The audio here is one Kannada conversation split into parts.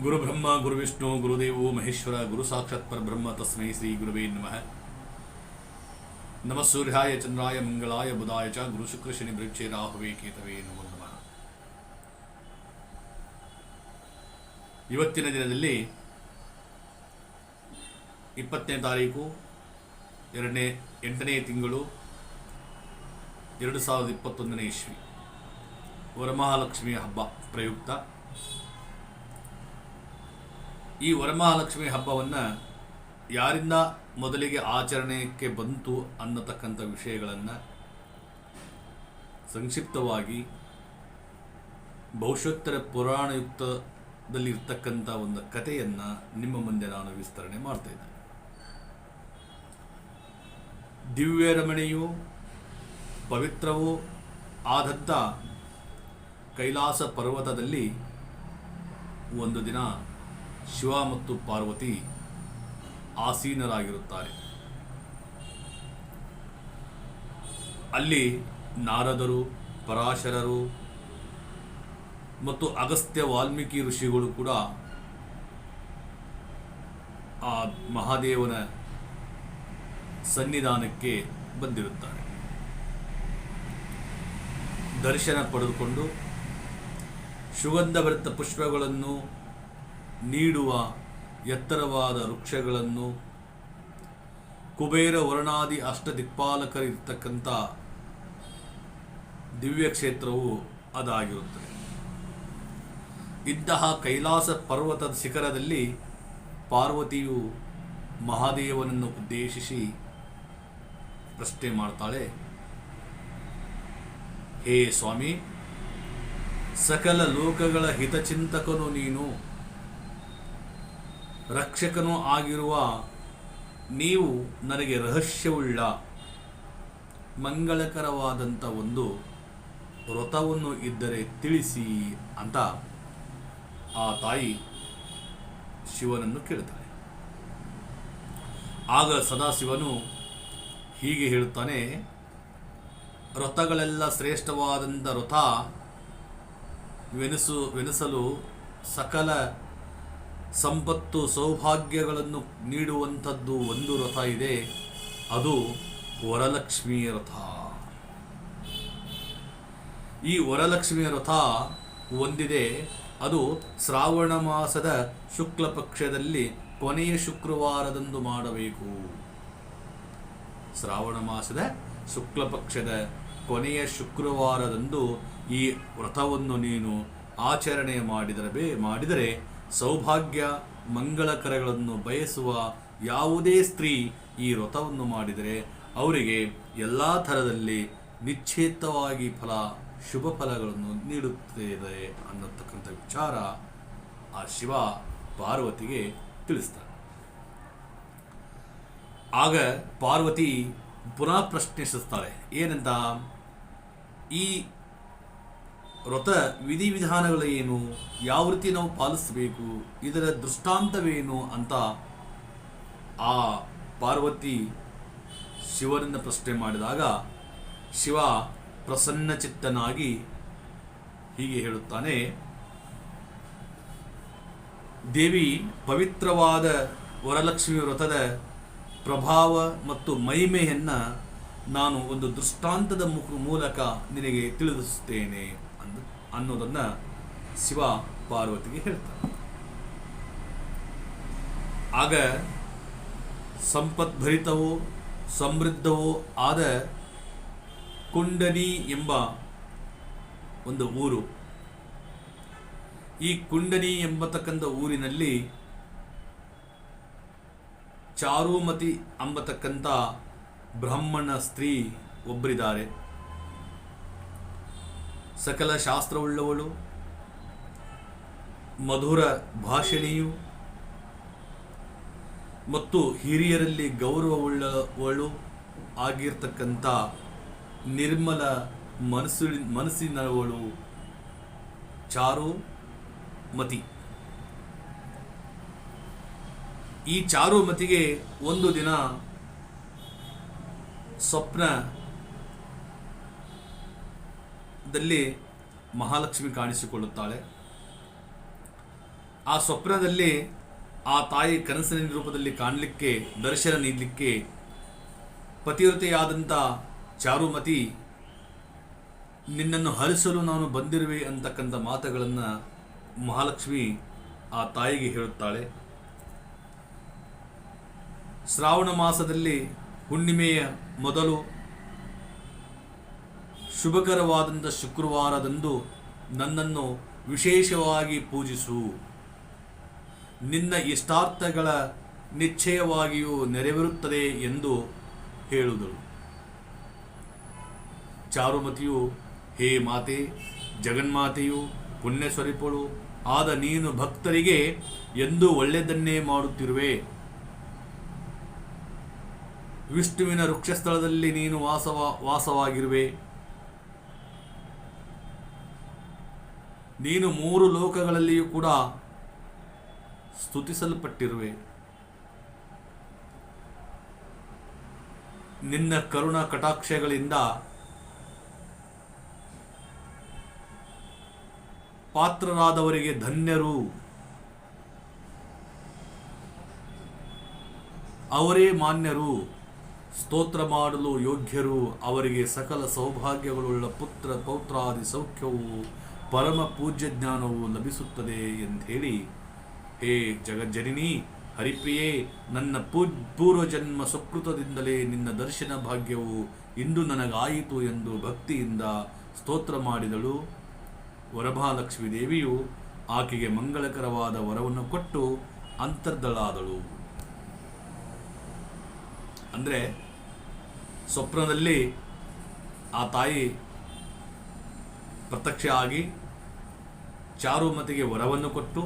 ಗುರು ಬ್ರಹ್ಮ ಗುರು ವಿಷ್ಣು ಗುರುದೇವೋ ಮಹೇಶ್ವರ ಗುರು ಸಾಕ್ಷಾತ್ ಪರಬ್ರಹ್ಮ ತಸ್ಮೈ ಶ್ರೀ ಗುರುವೇ ನಮಃ. ನಮಃ ಸೂರ್ಯಾಯ ಚಂದ್ರಾಯ ಮಂಗಳಾಯ ಬುಧಾಯ ಚ ಗುರು ಶುಕ್ರ ಶನಿ ಬೃಕ್ಷೆ ರಾಹುವೇ ಕೇತವೇ ನಮೋ ನಮಃ. ಇವತ್ತಿನ ದಿನದಲ್ಲಿ 20ನೇ ತಾರೀಕು 8ನೇ ತಿಂಗಳು 2021ನೇ ಇಸ್ವಿ ವರಮಹಾಲಕ್ಷ್ಮಿಯ ಹಬ್ಬ ಪ್ರಯುಕ್ತ ಈ ವರಮಹಾಲಕ್ಷ್ಮಿ ಹಬ್ಬವನ್ನು ಯಾರಿಂದ ಮೊದಲಿಗೆ ಆಚರಣೆಗೆ ಬಂತು ಅನ್ನತಕ್ಕಂಥ ವಿಷಯಗಳನ್ನು ಸಂಕ್ಷಿಪ್ತವಾಗಿ ಬಹುಶೋತ್ತರ ಪುರಾಣಯುಕ್ತದಲ್ಲಿರ್ತಕ್ಕಂಥ ಒಂದು ಕಥೆಯನ್ನು ನಿಮ್ಮ ಮುಂದೆ ನಾನು ವಿಸ್ತರಣೆ ಮಾಡ್ತಾ ಇದ್ದೇನೆ. ದಿವ್ಯರಮಣೆಯೂ ಪವಿತ್ರವೂ ಆದಂಥ ಕೈಲಾಸ ಪರ್ವತದಲ್ಲಿ ಒಂದು ದಿನ ಶಿವ ಮತ್ತು ಪಾರ್ವತಿ ಆಸೀನರಾಗಿರುತ್ತಾರೆ. ಅಲ್ಲಿ ನಾರದರು, ಪರಾಶರರು ಮತ್ತು ಅಗಸ್ತ್ಯ ವಾಲ್ಮೀಕಿ ಋಷಿಗಳು ಕೂಡ ಆ ಮಹಾದೇವನ ಸನ್ನಿಧಾನಕ್ಕೆ ಬಂದಿರುತ್ತಾರೆ. ದರ್ಶನ ಪಡೆದುಕೊಂಡು ಸುಗಂಧಭರಿತ ಪುಷ್ಪಗಳನ್ನು ನೀಡುವ ಎತ್ತರವಾದ ವೃಕ್ಷಗಳನ್ನು, ಕುಬೇರ ವರ್ಣಾದಿ ಅಷ್ಟದಿಕ್ಪಾಲಕರಿರ್ತಕ್ಕಂಥ ದಿವ್ಯ ಕ್ಷೇತ್ರವು ಅದಾಗಿರುತ್ತದೆ. ಇಂತಹ ಕೈಲಾಸ ಪರ್ವತದ ಶಿಖರದಲ್ಲಿ ಪಾರ್ವತಿಯು ಮಹಾದೇವನನ್ನು ಉದ್ದೇಶಿಸಿ ಪ್ರಶ್ನೆ ಮಾಡ್ತಾಳೆ. ಹೇ ಸ್ವಾಮಿ, ಸಕಲ ಲೋಕಗಳ ಹಿತಚಿಂತಕನು ನೀನು, ರಕ್ಷಕನೂ ಆಗಿರುವ ನೀವು ನನಗೆ ರಹಸ್ಯವುಳ್ಳ ಮಂಗಳಕರವಾದಂಥ ಒಂದು ವ್ರತವನ್ನು ಇದ್ದರೆ ತಿಳಿಸಿ ಅಂತ ಆ ತಾಯಿ ಶಿವನನ್ನು ಕೇಳ್ತಾಳೆ. ಆಗ ಸದಾಶಿವನು ಹೀಗೆ ಹೇಳುತ್ತಾನೆ, ವ್ರತಗಳೆಲ್ಲ ಶ್ರೇಷ್ಠವಾದಂಥ ವ್ರತವೆನಿಸಲು ಸಕಲ ಸಂಪತ್ತು ಸೌಭಾಗ್ಯಗಳನ್ನು ನೀಡುವಂಥದ್ದು ಒಂದು ವ್ರತ ಇದೆ, ಅದು ವರಲಕ್ಷ್ಮೀ ವ್ರತ. ಈ ವರಲಕ್ಷ್ಮೀ ವ್ರತ ಒಂದಿದೆ, ಅದು ಶ್ರಾವಣ ಮಾಸದ ಶುಕ್ಲ ಪಕ್ಷದಲ್ಲಿ ಕೊನೆಯ ಶುಕ್ರವಾರದಂದು ಮಾಡಬೇಕು. ಶ್ರಾವಣ ಮಾಸದ ಶುಕ್ಲ ಪಕ್ಷದ ಕೊನೆಯ ಶುಕ್ರವಾರದಂದು ಈ ವ್ರತವನ್ನು ನೀನು ಆಚರಣೆ ಮಾಡಿದರೆ ಸೌಭಾಗ್ಯ ಮಂಗಳಕರಗಳನ್ನು ಬಯಸುವ ಯಾವುದೇ ಸ್ತ್ರೀ ಈ ವ್ರತವನ್ನು ಮಾಡಿದರೆ ಅವರಿಗೆ ಎಲ್ಲ ಥರದಲ್ಲಿ ನಿಶ್ಚಿತವಾಗಿ ಶುಭ ಫಲಗಳನ್ನು ನೀಡುತ್ತದೆ ಅನ್ನತಕ್ಕಂಥ ವಿಚಾರ ಆ ಶಿವ ಪಾರ್ವತಿಗೆ ತಿಳಿಸ್ತಾರೆ. ಆಗ ಪಾರ್ವತಿ ಪುನಃ ಪ್ರಶ್ನಿಸುತ್ತಾಳೆ, ಏನಂತ, ಈ ವ್ರತ ವಿಧಿವಿಧಾನಗಳು ಏನು, ಯಾವ ರೀತಿ ನಾವು ಪಾಲಿಸಬೇಕು, ಇದರ ದೃಷ್ಟಾಂತವೇನು ಅಂತ ಆ ಪಾರ್ವತಿ ಶಿವನನ್ನು ಪ್ರಶ್ನೆ ಮಾಡಿದಾಗ ಶಿವ ಪ್ರಸನ್ನಚಿತ್ತನಾಗಿ ಹೀಗೆ ಹೇಳುತ್ತಾನೆ, ದೇವಿ, ಪವಿತ್ರವಾದ ವರಲಕ್ಷ್ಮಿ ವ್ರತದ ಪ್ರಭಾವ ಮತ್ತು ಮಹಿಮೆಯನ್ನು ನಾನು ಒಂದು ದೃಷ್ಟಾಂತದ ಮೂಲಕ ನಿನಗೆ ತಿಳಿಸುತ್ತೇನೆ ಅನ್ನೋದನ್ನು ಶಿವ ಪಾರ್ವತಿಗೆ ಹೇಳ್ತಾರೆ. ಆಗ ಸಂಪದ್ಭರಿತವೋ ಸಮೃದ್ಧವೋ ಆದ ಕುಂಡನಿ ಎಂಬ ಒಂದು ಊರು. ಈ ಕುಂಡನಿ ಎಂಬತಕ್ಕಂಥ ಊರಿನಲ್ಲಿ ಚಾರುಮತಿ ಎಂಬತಕ್ಕಂಥ ಬ್ರಾಹ್ಮಣ ಸ್ತ್ರೀ ಒಬ್ಬರಿದ್ದಾರೆ. ಸಕಲ ಶಾಸ್ತ್ರವುಳ್ಳವಳು, ಮಧುರ ಭಾಷಣಿಯು ಮತ್ತು ಹಿರಿಯರಲ್ಲಿ ಗೌರವವುಳ್ಳವಳು ಆಗಿರ್ತಕ್ಕಂಥ ನಿರ್ಮಲ ಮನಸ್ಸಿನವಳು ಚಾರುಮತಿ. ಈ ಚಾರುಮತಿಗೆ ಒಂದು ದಿನ ಸ್ವಪ್ನದಲ್ಲಿ ಮಹಾಲಕ್ಷ್ಮಿ ಕಾಣಿಸಿಕೊಳ್ಳುತ್ತಾಳೆ. ಆ ಸ್ವಪ್ನದಲ್ಲಿ ಆ ತಾಯಿ ಕನಸಿನ ರೂಪದಲ್ಲಿ ಕಾಣಲಿಕ್ಕೆ, ದರ್ಶನ ನೀಡಲಿಕ್ಕೆ ಪತಿವ್ರತೆಯಾದಂಥ ಚಾರುಮತಿ ನಿನ್ನನ್ನು ಹರಿಸಲು ನಾನು ಬಂದಿರುವೆ ಅಂತಕ್ಕಂಥ ಮಾತುಗಳನ್ನು ಮಹಾಲಕ್ಷ್ಮಿ ಆ ತಾಯಿಗೆ ಹೇಳುತ್ತಾಳೆ. ಶ್ರಾವಣ ಮಾಸದಲ್ಲಿ ಹುಣ್ಣಿಮೆಯ ಮೊದಲು ಶುಭಕರವಾದಂಥ ಶುಕ್ರವಾರದಂದು ನನ್ನನ್ನು ವಿಶೇಷವಾಗಿ ಪೂಜಿಸು, ನಿನ್ನ ಇಷ್ಟಾರ್ಥಗಳ ನಿಶ್ಚಯವಾಗಿಯೂ ನೆರವೇರುತ್ತದೆ ಎಂದು ಹೇಳಿದಳು. ಚಾರುಮತಿಯು, ಹೇ ಮಾತೆ, ಜಗನ್ಮಾತೆಯು ಪುಣ್ಯಸ್ವರೂಪಳು ಆದ ನೀನು ಭಕ್ತರಿಗೆ ಎಂದೂ ಒಳ್ಳೆಯದನ್ನೇ ಮಾಡುತ್ತಿರುವೆ. ವಿಷ್ಣುವಿನ ವೃಕ್ಷಸ್ಥಳದಲ್ಲಿ ನೀನು ವಾಸವಾಗಿರುವೆ. ನೀನು 3 ಲೋಕಗಳಲ್ಲಿಯೂ ಕೂಡ ಸ್ತುತಿಸಲ್ಪಟ್ಟಿರುವೆ. ನಿನ್ನ ಕರುಣ ಕಟಾಕ್ಷಗಳಿಂದ ಪಾತ್ರರಾದವರಿಗೆ ಧನ್ಯರು, ಅವರೇ ಮಾನ್ಯರು, ಸ್ತೋತ್ರ ಮಾಡಲು ಯೋಗ್ಯರು, ಅವರಿಗೆ ಸಕಲ ಸೌಭಾಗ್ಯಗಳುಳ್ಳ ಪುತ್ರ ಪೌತ್ರಾದಿ ಸೌಖ್ಯವು ಪರಮ ಪೂಜ್ಯ ಜ್ಞಾನವು ಲಭಿಸುತ್ತದೆ ಎಂದೇಳಿ, ಹೇ ಜಗಜ್ಜನನಿ ಹರಿಪ್ರಿಯೇ, ನನ್ನ ಪೂರ್ವಜನ್ಮ ಸುಕೃತದಿಂದಲೇ ನಿನ್ನ ದರ್ಶನ ಭಾಗ್ಯವು ಇಂದು ನನಗಾಯಿತು ಎಂದು ಭಕ್ತಿಯಿಂದ ಸ್ತೋತ್ರ ಮಾಡಿದಳು. ವರಮಹಾಲಕ್ಷ್ಮೀ ದೇವಿಯು ಆಕೆಗೆ ಮಂಗಳಕರವಾದ ವರವನ್ನು ಕೊಟ್ಟು ಅಂತರ್ಧಳಾದಳು. ಅಂದರೆ ಸ್ವಪ್ನದಲ್ಲಿ ಆ ತಾಯಿ ಪ್ರತ್ಯಕ್ಷ ಆಗಿ ಚಾರುಮತಿಗೆ ವರವನ್ನು ಕೊಟ್ಟು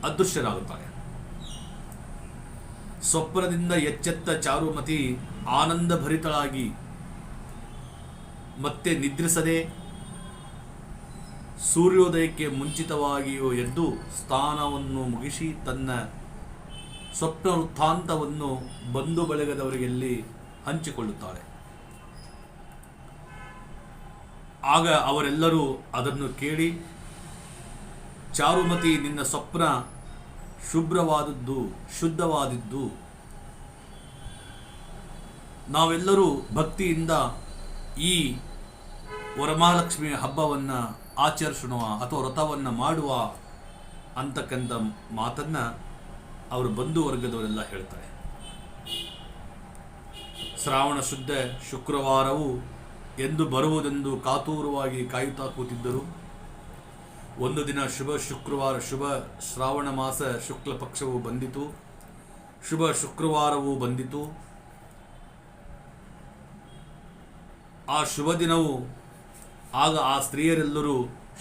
ಅದೃಶ್ಯರಾಗುತ್ತಾರೆ. ಸ್ವಪ್ನದಿಂದ ಎಚ್ಚೆತ್ತ ಚಾರುಮತಿ ಆನಂದ ಭರಿತಳಾಗಿ ಮತ್ತೆ ನಿದ್ರಿಸದೆ ಸೂರ್ಯೋದಯಕ್ಕೆ ಮುಂಚಿತವಾಗಿಯೂ ಎದ್ದು ಸ್ನಾನವನ್ನು ಮುಗಿಸಿ ತನ್ನ ಸ್ವಪ್ನ ವೃತ್ತಾಂತವನ್ನು ಬಂಧು ಬಳಗದವರಿಗೆಲ್ಲಿ ಹಂಚಿಕೊಳ್ಳುತ್ತಾಳೆ. ಆಗ ಅವರೆಲ್ಲರೂ ಅದನ್ನು ಕೇಳಿ, ಚಾರುಮತಿ, ನಿನ್ನ ಸ್ವಪ್ನ ಶುಭ್ರವಾದದ್ದು, ಶುದ್ಧವಾದದ್ದು, ನಾವೆಲ್ಲರೂ ಭಕ್ತಿಯಿಂದ ಈ ವರಮಹಾಲಕ್ಷ್ಮಿಯ ಹಬ್ಬವನ್ನು ಆಚರಿಸೋಣ ಅಥವಾ ವ್ರತವನ್ನು ಮಾಡುವ ಅಂತಕ್ಕಂಥ ಮಾತನ್ನು ಅವರು ಬಂಧು ವರ್ಗದವರೆಲ್ಲ ಹೇಳ್ತಾರೆ. ಶ್ರಾವಣ ಶುದ್ಧ ಶುಕ್ರವಾರವು ಎಂದು ಬರುವುದೆಂದು ಕಾತುರವಾಗಿ ಕಾಯುತ್ತಾ ಕೂತಿದ್ದರು. ಒಂದು ದಿನ ಶುಭ ಶುಕ್ರವಾರ, ಶುಭ ಶ್ರಾವಣ ಮಾಸ ಶುಕ್ಲ ಪಕ್ಷವು ಬಂದಿತು, ಶುಭ ಶುಕ್ರವಾರವೂ ಬಂದಿತು. ಆ ಶುಭ ದಿನವು ಆಗ ಆ ಸ್ತ್ರೀಯರೆಲ್ಲರೂ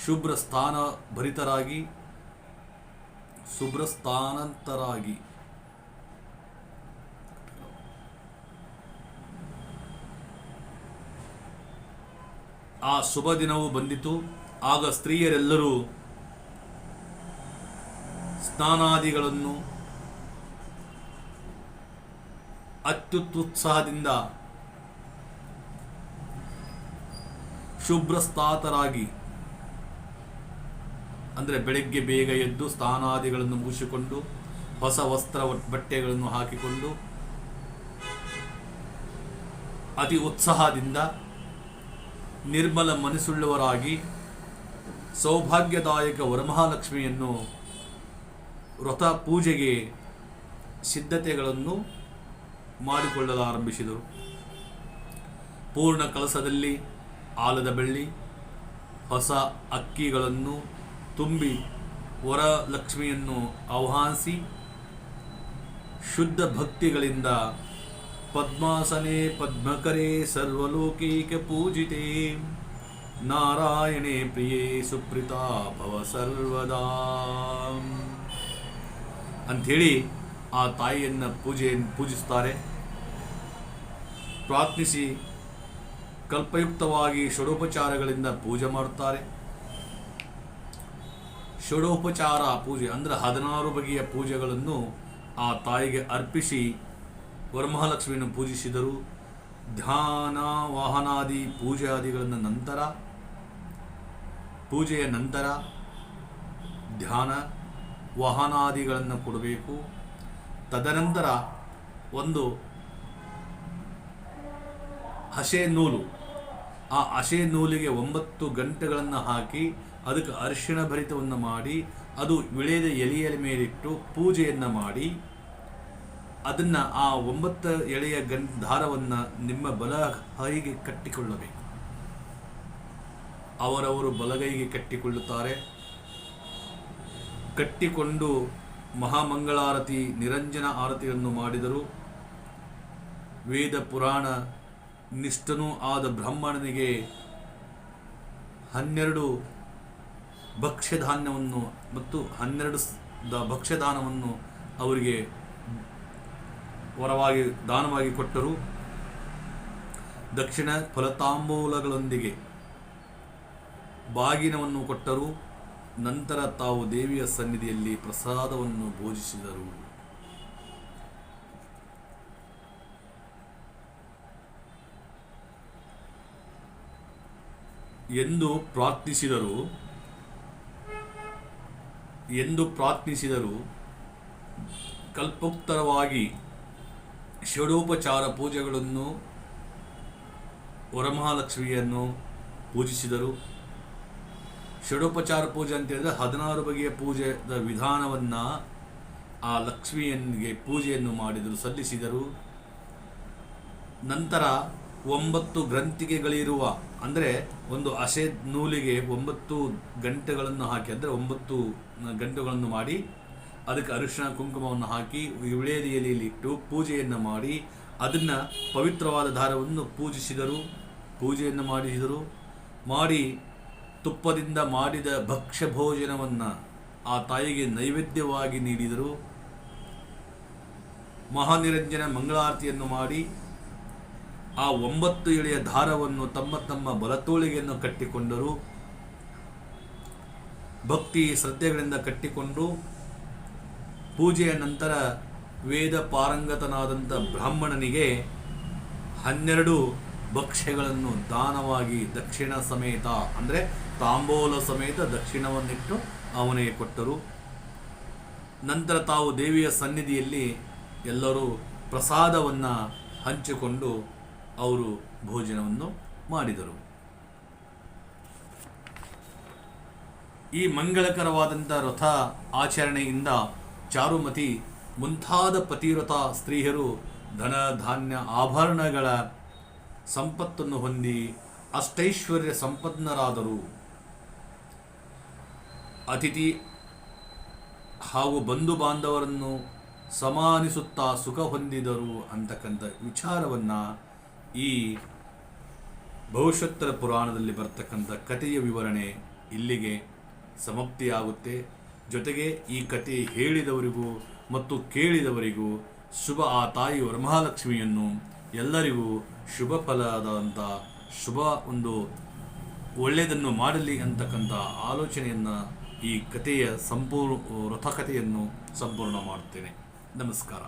ಶುಭ್ರ ಸ್ಥಾನ ಭರಿತರಾಗಿ, ಶುಭ್ರಸ್ಥಾನಂತರಾಗಿ ಆ ಶುಭ ದಿನವು ಬಂದಿತು. ಆಗ ಸ್ತ್ರೀಯರೆಲ್ಲರೂ ಸ್ನಾನಾದಿಗಳನ್ನು ಅತ್ಯುತ್ಸಾಹದಿಂದ ಶುಭ್ರಸ್ಥಾತರಾಗಿ, ಅಂದರೆ ಬೆಳಗ್ಗೆ ಬೇಗ ಎದ್ದು ಸ್ನಾನಾದಿಗಳನ್ನು ಮುಗಿಸಿಕೊಂಡು ಹೊಸ ವಸ್ತ್ರ ಬಟ್ಟೆಗಳನ್ನು ಹಾಕಿಕೊಂಡು ಅತಿ ಉತ್ಸಾಹದಿಂದ ನಿರ್ಮಲ ಮನಸ್ಸುಳ್ಳವರಾಗಿ ಸೌಭಾಗ್ಯದಾಯಕ ವರಮಹಾಲಕ್ಷ್ಮಿಯನ್ನು ವ್ರತ ಪೂಜೆಗೆ ಸಿದ್ಧತೆಗಳನ್ನು ಮಾಡಿಕೊಳ್ಳಲಾರಂಭಿಸಿದರು. ಪೂರ್ಣ ಕಳಸದಲ್ಲಿ ಆಲದ ಬೆಳ್ಳಿ, ಹೊಸ ಅಕ್ಕಿಗಳನ್ನು ತುಂಬಿ ವರಲಕ್ಷ್ಮಿಯನ್ನು ಆಹ್ವಾನಿಸಿ ಶುದ್ಧ ಭಕ್ತಿಗಳಿಂದ ಪದ್ಮಾಸನೆ ಪದ್ಮಕರೆ ಸರ್ವಲೋಕೈಕ ಪೂಜಿತೆ ನಾರಾಯಣೇ ಪ್ರಿಯೇ ಸುಪ್ರೀತಾ ಭವ ಸರ್ವದಾ ಅಂಥೇಳಿ ಆ ತಾಯಿಯನ್ನು ಪೂಜಿಸ್ತಾರೆ. ಪ್ರಾರ್ಥಿಸಿ ಕಲ್ಪಯುಕ್ತವಾಗಿ ಷಡೋಪಚಾರಗಳಿಂದ ಪೂಜೆ ಮಾಡುತ್ತಾರೆ. ಷಡೋಪಚಾರ ಪೂಜೆ ಅಂದರೆ 16 ಬಗೆಯ ಪೂಜೆಗಳನ್ನು ಆ ತಾಯಿಗೆ ಅರ್ಪಿಸಿ ವರಮಹಾಲಕ್ಷ್ಮಿಯನ್ನು ಪೂಜಿಸಿದರು. ಧ್ಯಾನ ವಾಹನಾದಿ ಪೂಜಾದಿಗಳನ್ನು ನಂತರ ಪೂಜೆಯ ನಂತರ ಧ್ಯಾನ ವಾಹನಾದಿಗಳನ್ನು ಕೊಡಬೇಕು. ತದನಂತರ ಒಂದು ಹಸೆ ನೂಲು, ಆ ಹಸೆ ನೂಲಿಗೆ 9 ಗಂಟೆಗಳನ್ನು ಹಾಕಿ ಅದಕ್ಕೆ ಅರಿಶಿಣ ಭರಿತವನ್ನು ಮಾಡಿ ಅದು ವಿಳೆದ ಎಲೆಯ ಮೇಲಿಟ್ಟು ಪೂಜೆಯನ್ನು ಮಾಡಿ ಅದನ್ನು ಆ 9 ಎಳೆಯ ದಾರವನ್ನು ನಿಮ್ಮ ಬಲಗೈಗೆ ಕಟ್ಟಿಕೊಳ್ಳಬೇಕು. ಅವರವರು ಬಲಗೈಗೆ ಕಟ್ಟಿಕೊಳ್ಳುತ್ತಾರೆ. ಕಟ್ಟಿಕೊಂಡು ಮಹಾಮಂಗಳಾರತಿ ನಿರಂಜನ ಆರತಿಯನ್ನು ಮಾಡಿದರು. ವೇದ ಪುರಾಣ ನಿಷ್ಠನೂ ಆದ ಬ್ರಾಹ್ಮಣನಿಗೆ 12 ಭಕ್ಷ್ಯಧಾನ್ಯವನ್ನು ಮತ್ತು 12 ಭಕ್ಷ್ಯದಾನವನ್ನು ಅವರಿಗೆ ವರವಾಗಿ ದಾನವಾಗಿ ಕೊಟ್ಟರು. ದಕ್ಷಿಣ ಫಲತಾಂಬೂಲಗಳೊಂದಿಗೆ ಬಾಗಿನವನ್ನು ಕೊಟ್ಟರು. ನಂತರ ತಾವು ದೇವಿಯ ಸನ್ನಿಧಿಯಲ್ಲಿ ಪ್ರಸಾದವನ್ನು ಭೋಜಿಸಿದರು. ಎಂದು ಪ್ರಾರ್ಥಿಸಿದರು. ಕಲ್ಪೋಕ್ತರವಾಗಿ ಷಡೋಪಚಾರ ಪೂಜೆಗಳನ್ನು ವರಮಹಾಲಕ್ಷ್ಮಿಯನ್ನು ಪೂಜಿಸಿದರು. ಷಡೋಪಚಾರ ಪೂಜೆ ಅಂತ ಹೇಳಿದ್ರೆ 16 ಬಗೆಯ ಪೂಜೆದ ವಿಧಾನವನ್ನು ಆ ಲಕ್ಷ್ಮಿಯನಿಗೆ ಪೂಜೆಯನ್ನು ಮಾಡಿದರು, ಸಲ್ಲಿಸಿದರು. ನಂತರ 9 ಗ್ರಂಥಿಗೆಗಳಿರುವ ಅಂದರೆ ಒಂದು ಹಸೆ ನೂಲಿಗೆ 9 ಗಂಟೆಗಳನ್ನು ಹಾಕಿ, ಅಂದರೆ 9 ಗಂಟೆಗಳನ್ನು ಮಾಡಿ ಅದಕ್ಕೆ ಅರಿಶಿಣ ಕುಂಕುಮವನ್ನು ಹಾಕಿ ವಿಳೆದ ಎಲೆಯಲ್ಲಿ ಇಟ್ಟು ಪೂಜೆಯನ್ನು ಮಾಡಿ ಅದನ್ನು ಪವಿತ್ರವಾದ ದಾರವನ್ನು ಪೂಜೆಯನ್ನು ಮಾಡಿ ತುಪ್ಪದಿಂದ ಮಾಡಿದ ಭಕ್ಷ್ಯ ಭೋಜನವನ್ನು ಆ ತಾಯಿಗೆ ನೈವೇದ್ಯವಾಗಿ ನೀಡಿದರು. ಮಹಾನಿರಂಜನ ಮಂಗಳಾರತಿಯನ್ನು ಮಾಡಿ ಆ 9 ಎಳೆಯ ದಾರವನ್ನು ತಮ್ಮ ಬಲತೋಳಿಗೆಯನ್ನು ಕಟ್ಟಿಕೊಂಡರು. ಭಕ್ತಿ ಶ್ರದ್ಧೆಗಳಿಂದ ಕಟ್ಟಿಕೊಂಡು ಪೂಜೆಯ ನಂತರ ವೇದ ಪಾರಂಗತನಾದಂಥ ಬ್ರಾಹ್ಮಣನಿಗೆ 12 ಭಕ್ಷ್ಯಗಳನ್ನು ದಾನವಾಗಿ ದಕ್ಷಿಣ ಸಮೇತ, ಅಂದರೆ ತಾಂಬೂಲ ಸಮೇತ ದಕ್ಷಿಣವನ್ನಿಟ್ಟು ಅವನಿಗೆ ಕೊಟ್ಟರು. ನಂತರ ತಾವು ದೇವಿಯ ಸನ್ನಿಧಿಯಲ್ಲಿ ಎಲ್ಲರೂ ಪ್ರಸಾದವನ್ನು ಹಂಚಿಕೊಂಡು ಅವರು ಭೋಜನವನ್ನು ಮಾಡಿದರು. ಈ ಮಂಗಳಕರವಾದಂಥ ರಥ ಆಚರಣೆಯಿಂದ ಚಾರುಮತಿ ಮುಂತಾದ ಪತಿವ್ರತ ಸ್ತ್ರೀಯರು ಧನ ಧಾನ್ಯ ಆಭರಣಗಳ ಸಂಪತ್ತನ್ನು ಹೊಂದಿ ಅಷ್ಟೈಶ್ವರ್ಯ ಸಂಪನ್ನರಾದರು. ಅತಿಥಿ ಹಾಗೂ ಬಂಧು ಬಾಂಧವರನ್ನು ಸಮಾನಿಸುತ್ತಾ ಸುಖ ಹೊಂದಿದರು ಅಂತಕ್ಕಂಥ ವಿಚಾರವನ್ನು ಈ ಭವಿಷ್ಯೋತ್ತರ ಪುರಾಣದಲ್ಲಿ ಬರ್ತಕ್ಕಂಥ ಕಥೆಯ ವಿವರಣೆ ಇಲ್ಲಿಗೆ ಸಮಾಪ್ತಿಯಾಗುತ್ತೆ. ಜೊತೆಗೆ ಈ ಕಥೆ ಹೇಳಿದವರಿಗೂ ಮತ್ತು ಕೇಳಿದವರಿಗೂ ಶುಭ ಆ ತಾಯಿ ವರಮಹಾಲಕ್ಷ್ಮಿಯನ್ನು ಎಲ್ಲರಿಗೂ ಶುಭ ಫಲದಂಥ ಶುಭ ಒಂದು ಒಳ್ಳೆಯದನ್ನು ಮಾಡಲಿ ಅಂತಕ್ಕಂಥ ಆಲೋಚನೆಯನ್ನು ಈ ಕಥೆಯ ರಥಕಥೆಯನ್ನು ಸಂಪೂರ್ಣ ಮಾಡುತ್ತೇನೆ. ನಮಸ್ಕಾರ.